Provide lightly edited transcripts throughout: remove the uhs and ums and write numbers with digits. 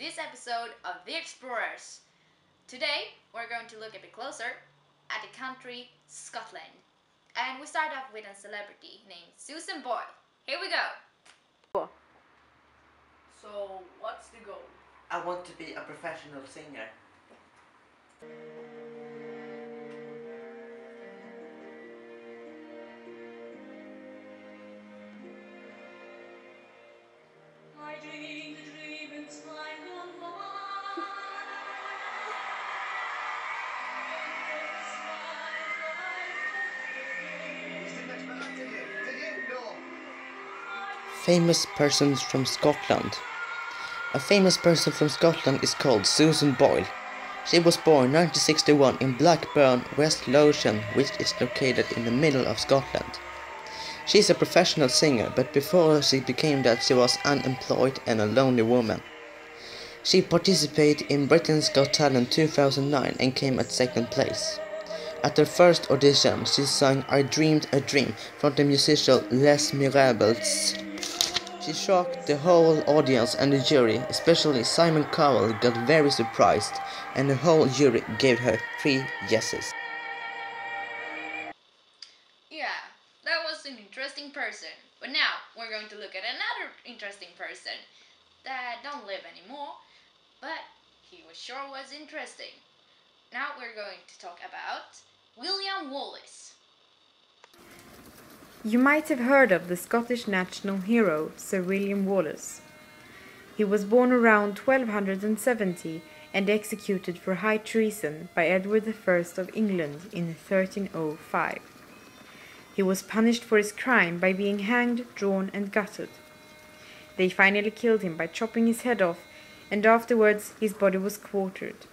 this episode of The Explorers. Today we're going to look a bit closer at the country Scotland. And we start off with a celebrity named Susan Boyle. Here we go! So, what's the goal? I want to be a professional singer. Famous persons from Scotland. A famous person from Scotland is called Susan Boyle. She was born 1961 in Blackburn, West Lothian, which is located in the middle of Scotland. She is a professional singer, but before she became that she was unemployed and a lonely woman. She participated in Britain's Got Talent 2009 and came at second place. At her first audition, she sang I Dreamed a Dream from the musical Les Miserables. She shocked the whole audience and the jury, especially Simon Cowell got very surprised, and the whole jury gave her 3 yeses. Yeah, that was an interesting person. But now we're going to look at another interesting person that don't live anymore, but he sure was interesting. Now we're going to talk about William Wallace. You might have heard of the Scottish national hero Sir William Wallace. He was born around 1270 and executed for high treason by Edward I of England in 1305. He was punished for his crime by being hanged, drawn and gutted. They finally killed him by chopping his head off, and afterwards his body was quartered.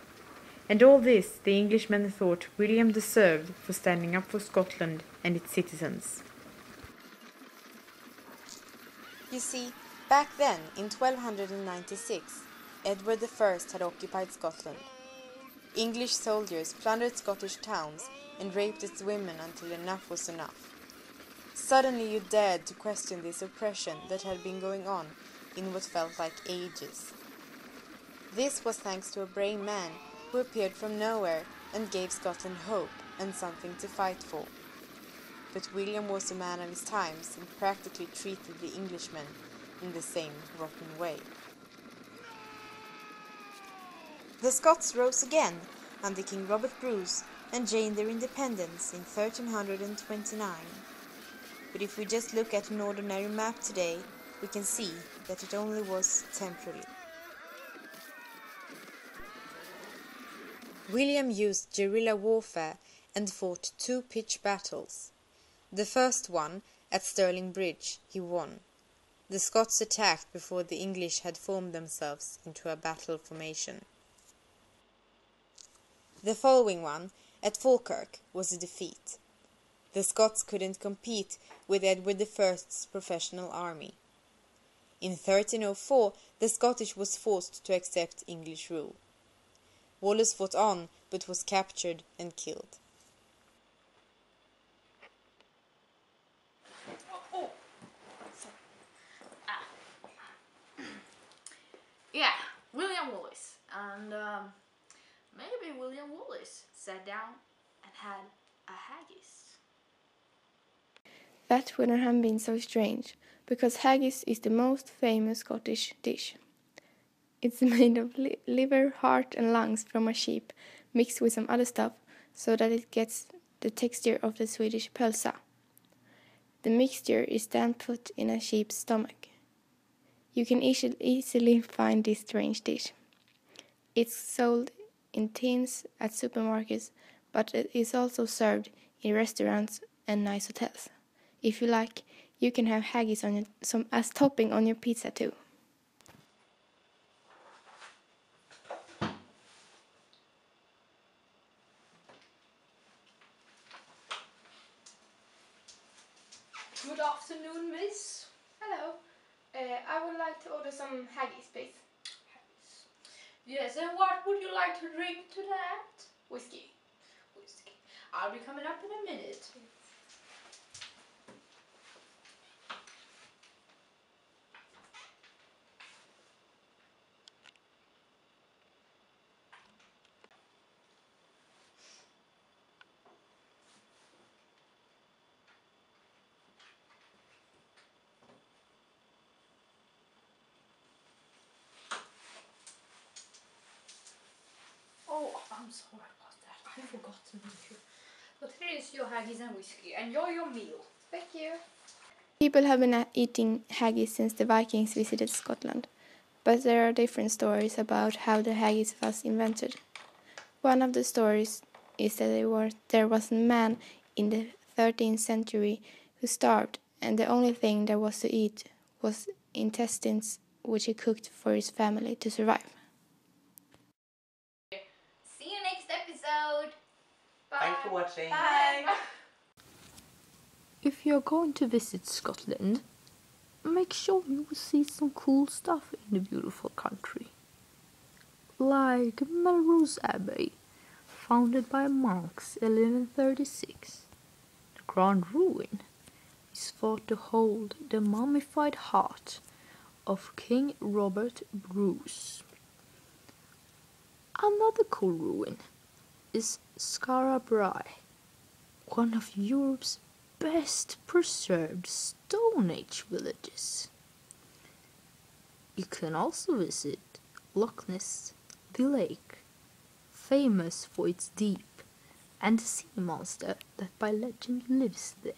And all this the Englishmen thought William deserved for standing up for Scotland and its citizens. You see, back then, in 1296, Edward I had occupied Scotland. English soldiers plundered Scottish towns and raped its women until enough was enough. Suddenly you dared to question this oppression that had been going on in what felt like ages. This was thanks to a brave man who appeared from nowhere and gave Scotland hope and something to fight for. But William was a man of his times and practically treated the Englishmen in the same rotten way. The Scots rose again under King Robert Bruce and gained their independence in 1329. But if we just look at an ordinary map today, we can see that it only was temporary. William used guerrilla warfare and fought 2 pitched battles. The first one, at Stirling Bridge, he won. The Scots attacked before the English had formed themselves into a battle formation. The following one, at Falkirk, was a defeat. The Scots couldn't compete with Edward I's professional army. In 1304, the Scottish was forced to accept English rule. Wallace fought on, but was captured and killed. Yeah, William Wallace. And maybe William Wallace sat down and had a haggis. That wouldn't have been so strange, because haggis is the most famous Scottish dish. It's made of liver, heart and lungs from a sheep, mixed with some other stuff, so that it gets the texture of the Swedish pölsa. The mixture is then put in a sheep's stomach. You can easily find this strange dish. It's sold in tins at supermarkets, but it is also served in restaurants and nice hotels. If you like, you can have haggis on as topping on your pizza too. Good afternoon, miss. Hello. I would like to order some haggis, please. Yes, and what would you like to drink to that? Whiskey. Whiskey. I'll be coming up in a minute. I'm sorry about that. I forgot to make you. But here is your haggis and whiskey. Enjoy your meal. Thank you. People have been eating haggis since the Vikings visited Scotland, but there are different stories about how the haggis was invented. One of the stories is that there was a man in the 13th century who starved, and the only thing there was to eat was intestines, which he cooked for his family to survive. See you next episode. Bye. Thanks for watching. Bye. If you're going to visit Scotland, make sure you see some cool stuff in the beautiful country. Like Melrose Abbey, founded by monks 1136. The Grand Ruin is thought to hold the mummified heart of King Robert Bruce. Another cool ruin is Skara Brae, one of Europe's best preserved Stone Age villages. You can also visit Loch Ness, the lake, famous for its deep, and the sea monster that by legend lives there.